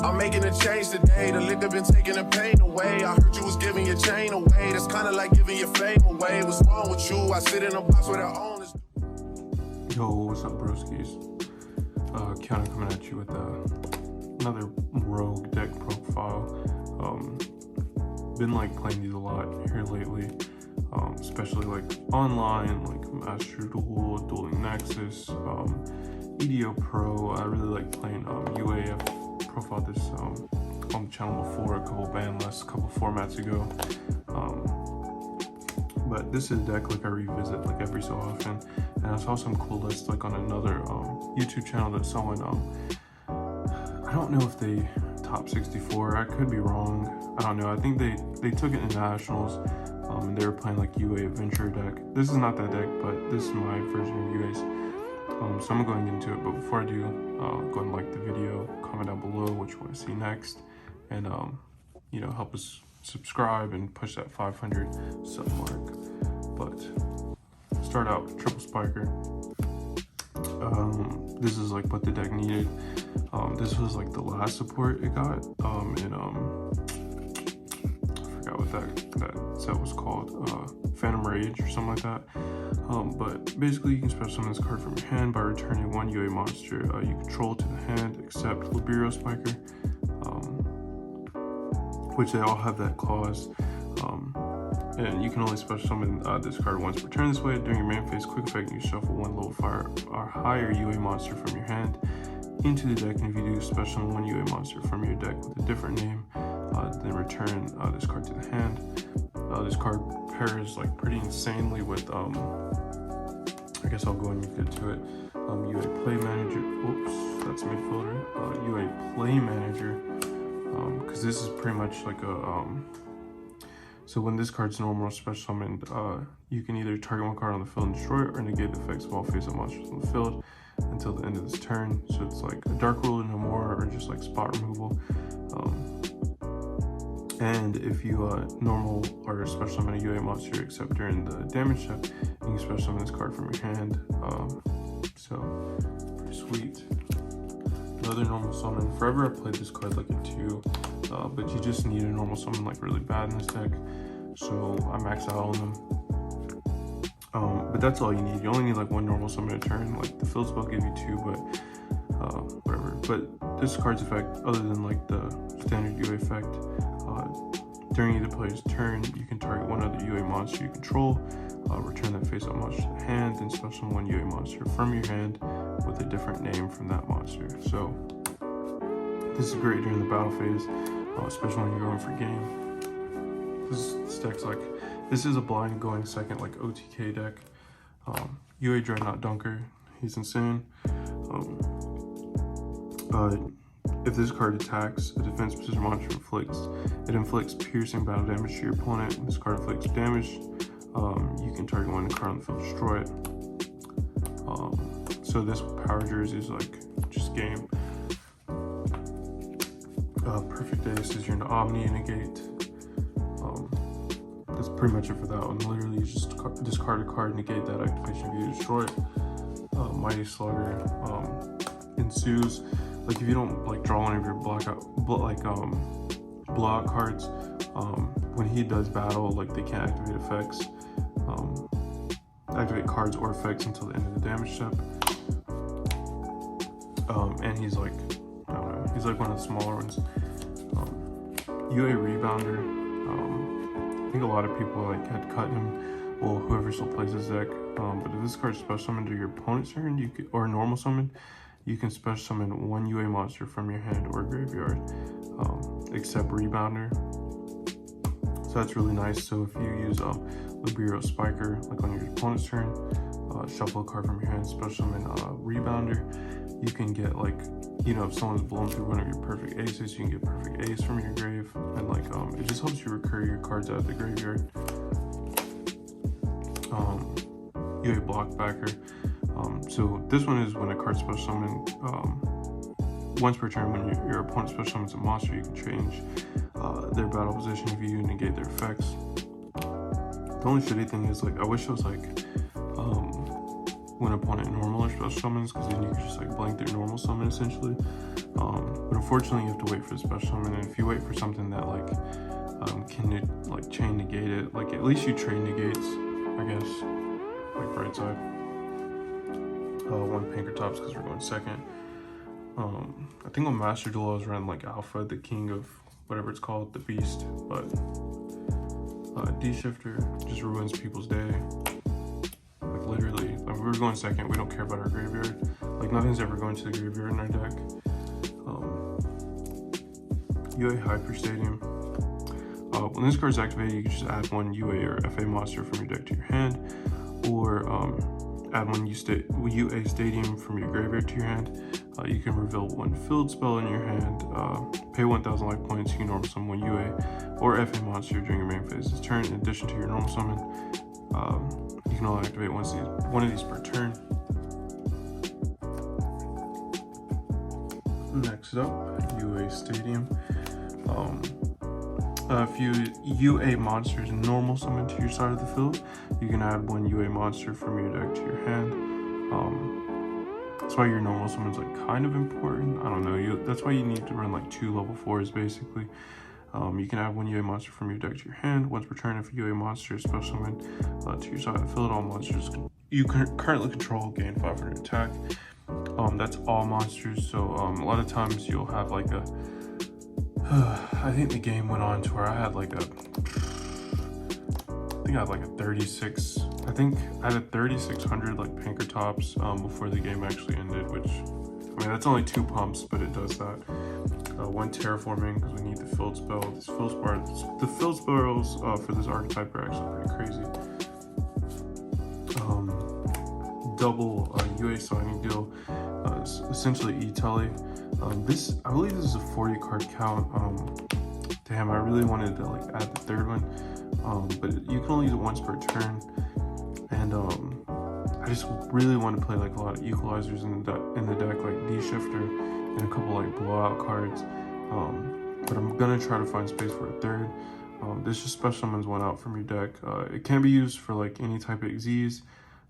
I'm making a change today. The liquor been taking the pain away. I heard you was giving your chain away. That's kinda like giving your fame away. What's wrong with you? I sit in a box where the owners do. Yo, what's up, broskies? Keanu coming at you with another rogue deck profile. Been like playing these a lot here lately, especially like online, like Master Duel, Dueling Nexus, Yugioh Pro. I really like playing UAF. Profiled this on the channel before, a couple ban lists, a couple formats ago. But this is a deck like I revisit like every so often, and I saw some cool lists like on another YouTube channel that someone I don't know if they top 64. I could be wrong. I don't know. I think they took it to nationals, and they were playing like UA Adventure deck. This is not that deck, but this is my version of UA's. So I'm going to get into it, but before I do, go ahead and like the video, comment down below what you want to see next, and you know, help us subscribe and push that 500 sub mark. But start out triple spiker. This is like what the deck needed. This was like the last support it got, and I forgot what that set was called, Phantom Rage or something like that. But basically you can special summon this card from your hand by returning one UA monster you control to the hand, except Libero Spiker, which they all have that clause. And you can only special summon this card once per turn. This way, during your main phase quick effect, you shuffle one level 5 or higher UA monster from your hand into the deck, and if you do special summon one UA monster from your deck with a different name, then return this card to the hand. This card pairs like pretty insanely with I guess I'll go and get to it. UA Play Manager. Oops, that's midfielder. UA Play Manager, because this is pretty much like a so when this card's normal special summoned, you can either target one card on the field and destroy it, or negate the effects of all face-up monsters on the field until the end of this turn. So it's like a Dark Ruler no more, or just like spot removal. And if you normal or special summon a UA monster except during the damage step, you can special summon this card from your hand. So pretty sweet. Another normal summon. Forever I played this card like a 2, but you just need a normal summon like really bad in this deck. So I maxed out on them. But that's all you need. You only need like one normal summon a turn. Like the field spell give you 2, but whatever. But this card's effect, other than like the standard UA effect, during either player's turn, you can target one other UA monster you control, return that face-up monster to the hand, and special summon one UA monster from your hand with a different name from that monster. So this is great during the battle phase, especially when you're going for game. This deck's like, this is a blind going second like OTK deck. UA Dreadnought Dunker, he's insane. If this card attacks, a defense position monster inflicts piercing battle damage to your opponent. When this card inflicts damage, you can target one card on the field, destroy it. So this power jersey is like just game. Perfect Ace is you're into Omni and negate. That's pretty much it for that one. Literally, you just discard a card, negate that activation if you destroy it. Mighty Slugger ensues. Like if you don't like draw one of your block cards, when he does battle, like they can't activate effects, activate cards or effects until the end of the damage step. And he's like, I don't know, he's like one of the smaller ones. UA Rebounder. I think a lot of people like had cut him. Well, whoever still plays this deck. But if this card is special summoned to your opponent's turn, you could, or normal summon, you can special summon one UA monster from your hand or graveyard, except Rebounder. So that's really nice. So if you use Libero Spiker, like on your opponent's turn, shuffle a card from your hand, special summon Rebounder, you can get like, you know, if someone's blown through one of your perfect aces, you can get perfect ace from your grave, and like it just helps you recur your cards out of the graveyard. UA Blockbacker. So this one is when a card special summon once per turn. When your opponent special summons a monster, you can change their battle position if you negate their effects. The only shitty thing is, like, I wish it was like when opponent normal or special summons, because then you could just like blank their normal summon essentially. But unfortunately you have to wait for the special summon, and if you wait for something that like can like chain negate it, like at least you trade negates, I guess. Like right side. One Panker tops because we're going second. I think on Master Duel I was running like Alpha, the king of whatever it's called, the beast, but D-shifter just ruins people's day. Like literally, like we were going second, we don't care about our graveyard. Like nothing's ever going to the graveyard in our deck. UA Hyper Stadium. When this card is activated, you can just add one UA or FA monster from your deck to your hand, or add one UA Stadium from your graveyard to your hand. You can reveal one field spell in your hand, pay 1,000 life points, you can normal summon one UA or FA monster during your main phase this turn. In addition to your normal summon, you can only activate one of these per turn. Next up, UA Stadium. If you UA monsters normal summon to your side of the field, you can add one UA monster from your deck to your hand. That's why your normal summon's like kind of important. I don't know. That's why you need to run like 2 level 4s basically. You can add one UA monster from your deck to your hand. Once per turn, if a UA monster is special summoned to your side of the field, all monsters you currently control gain 500 attack. That's all monsters. So a lot of times you'll have like a I think the game went on to where I had like a 36. I think I had a 3600 like Panker tops before the game actually ended, which I mean that's only 2 pumps, but it does that. One terraforming because we need the field spell. The field spells for this archetype are actually pretty crazy. Double UA signing deal, essentially E-Telly. I believe this is a 40 card count. Damn, I really wanted to like add the 3rd one, but you can only use it once per turn, and I just really want to play like a lot of equalizers in the deck, like D-shifter and a couple like blowout cards. But I'm gonna try to find space for a 3rd. This just special summons one out from your deck. It can be used for like any type of Xyz,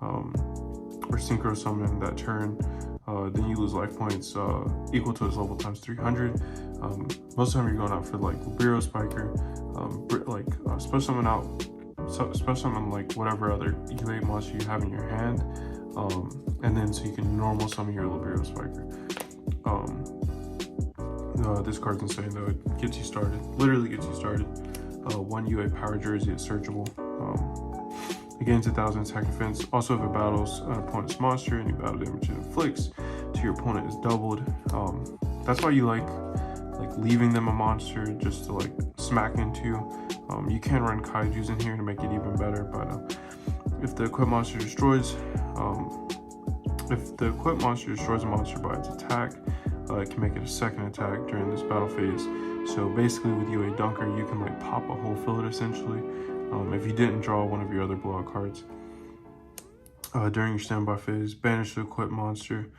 or synchro summon that turn. Then you lose life points equal to its level times 300. Most of the time you're going out for like Libero Spiker, special summon out, special summon like whatever other UA monster you have in your hand, and then so you can normal summon your Libero Spiker. This card's insane though. It gets you started, literally gets you started. One UA Power Jersey is searchable. It gains 1,000 attack defense. Also, if it battles an opponent's monster, any battle damage it inflicts to your opponent is doubled. That's why you like leaving them a monster just to like smack into. You can run kaijus in here to make it even better, but if the equipped monster destroys a monster by its attack, it can make it a 2nd attack during this battle phase. So basically with UA Dunker, you can like pop a whole field essentially. If you didn't draw one of your other blowout cards. During your standby phase, banish the equipped monster.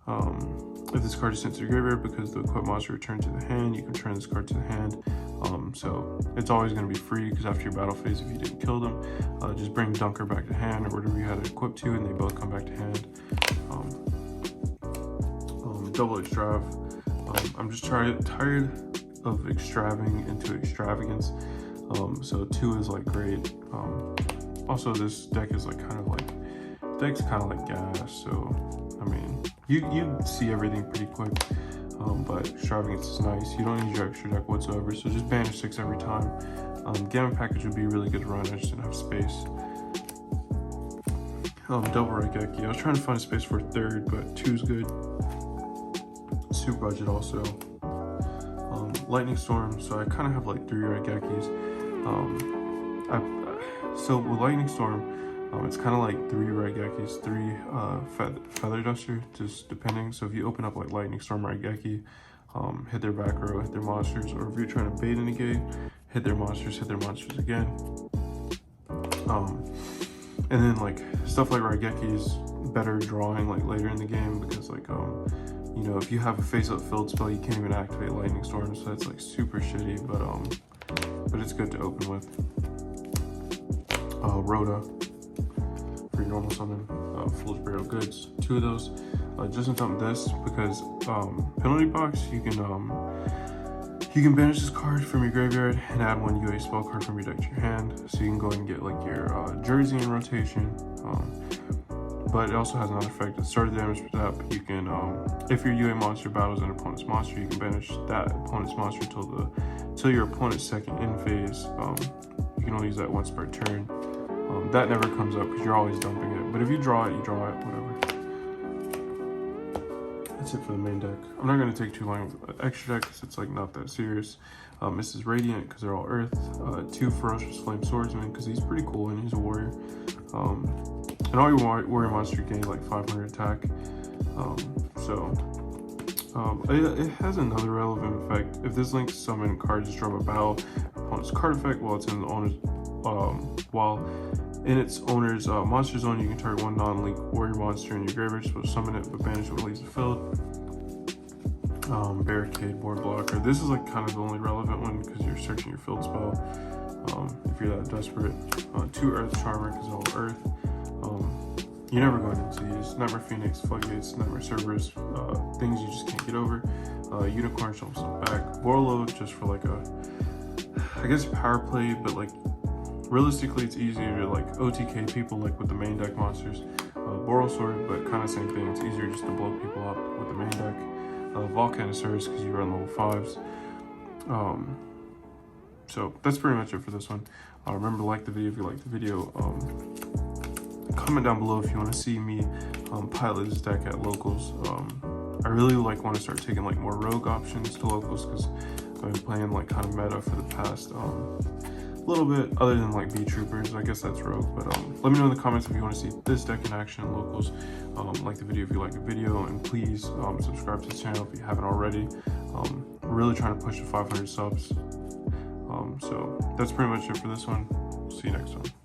If this card is sent to the graveyard because the equipped monster returned to the hand, you can return this card to the hand. So it's always going to be free because after your battle phase, if you didn't kill them, just bring Dunker back to hand or whatever you had it equipped to, and they both come back to hand. Double extrav. I'm just tired of extraving into extravagance. So 2 is like great. Also this deck is like kind of like gas, so I mean you see everything pretty quick, but extravagance is nice. You don't need your extra deck whatsoever, so just banish 6 every time. Gamma package would be a really good run. I just didn't have space. Double Raigeki. I was trying to find a space for a 3rd, but 2's good. Super budget also. Lightning Storm, so I kind of have like 3 Raigekis. So with Lightning Storm, it's kind of like 3 Raigekis, 3 Feather Duster, just depending. So if you open up like Lightning Storm Raigeki, hit their back row, hit their monsters, or if you're trying to bait and negate, hit their monsters again. And then like stuff like Raigeki is better drawing like later in the game because like you know, if you have a face-up field spell, you can't even activate Lightning Storm, so that's like super shitty, but it's good to open with. Rhoda for your normal summon, Foolish Burial Goods, 2 of those. just in time this, because penalty box, you can banish this card from your graveyard and add one UA spell card from your deck to your hand. So you can go ahead and get like your jersey in rotation. But it also has another effect. At start of the damage step, you can, if your UA monster battles an opponent's monster, you can banish that opponent's monster till your opponent's second in phase. You can only use that once per turn. That never comes up because you're always dumping it. But if you draw it, whatever. That's it for the main deck. I'm not going to take too long with the extra deck because it's like not that serious. This is Radiant because they're all Earth. 2 Ferocious Flame Swordsman because he's pretty cool and he's a warrior. And all your warrior monster gain like 500 attack. It has another relevant effect. If this links summon card, just drop a battle opponent's card effect while it's in the owner's its owner's monster zone. You can target one non-link warrior monster in your graveyard, so summon it but banish it when it leaves the field. Barricade, board blocker. This is like kind of the only relevant one because you're searching your field spell. If you're that desperate. 2 Earth Charmer because they're all Earth. You're never going into these. Nightmare Phoenix, Floodgates, Nightmare Cerberus, things you just can't get over. Unicorn jumps back. Borlo just for like I guess power play, but like realistically it's easier to like OTK people like with the main deck monsters. Boral Sword, but kind of same thing. It's easier just to blow people up with the main deck. Volcanosaurus because you run level 5s. So that's pretty much it for this one. Remember to like the video if you like the video. Comment down below if you want to see me pilot this deck at locals. I really want to start taking like more rogue options to locals because I've been playing like kind of meta for the past little bit, other than like B troopers. I guess that's rogue, but let me know in the comments if you want to see this deck in action in locals. Like the video if you like the video, and please subscribe to the channel if you haven't already. We're really trying to push to 500 subs. So that's pretty much it for this one. See you next time.